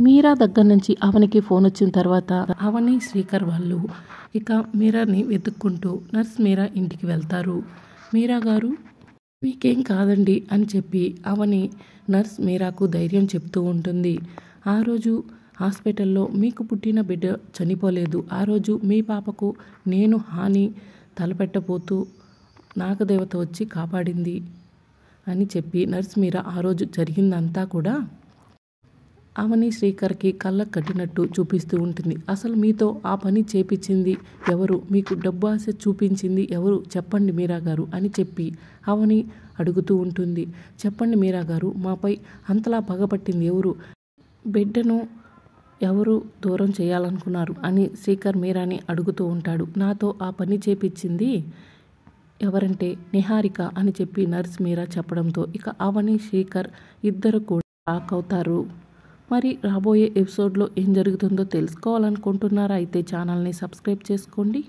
మీరా దగ్గర నుంచి అవనికి ఫోన్ వచ్చిన తర్వాత అవని శ్రీకర్ వాళ్ళు ఇక మీరాని వెతుక్కుంటూ నర్స్ మీరా ఇంటికి వెళ్తారు. మీరా గారు మీకేం కాదండి అని చెప్పి అవని నర్స్ మీరాకు ధైర్యం చెప్తూ ఉంటుంది. ఆ రోజు హాస్పిటల్లో మీకు పుట్టిన బిడ్డ చనిపోలేదు. ఆ రోజు మీ పాపకు నేను హాని తలపెట్టబోతూ నాగదేవత వచ్చి కాపాడింది అని చెప్పి నర్స్ మీరా ఆ రోజు జరిగిందంతా కూడా అవని శ్రీకర్కి కళ్ళకు కట్టినట్టు చూపిస్తూ ఉంటుంది. అసలు మీతో ఆ పని చేపించింది ఎవరు, మీకు డబ్బు ఆశ చూపించింది ఎవరు చెప్పండి మీరా గారు అని చెప్పి అవని అడుగుతూ ఉంటుంది. చెప్పండి మీరా గారు, మాపై అంతలా పగపట్టింది ఎవరు, బిడ్డను ఎవరు దూరం చేయాలనుకున్నారు అని శ్రీకర్ మీరాని అడుగుతూ ఉంటాడు. నాతో ఆ పని చేపించింది ఎవరంటే నిహారిక అని చెప్పి నర్స్ మీరా చెప్పడంతో ఇక అవని శ్రీకర్ ఇద్దరు కూడా షాక్ అవుతారు. మరి రాబోయే ఎపిసోడ్లో ఏం జరుగుతుందో తెలుసుకోవాలనుకుంటున్నారా? అయితే ఛానల్ని సబ్స్క్రైబ్ చేసుకోండి.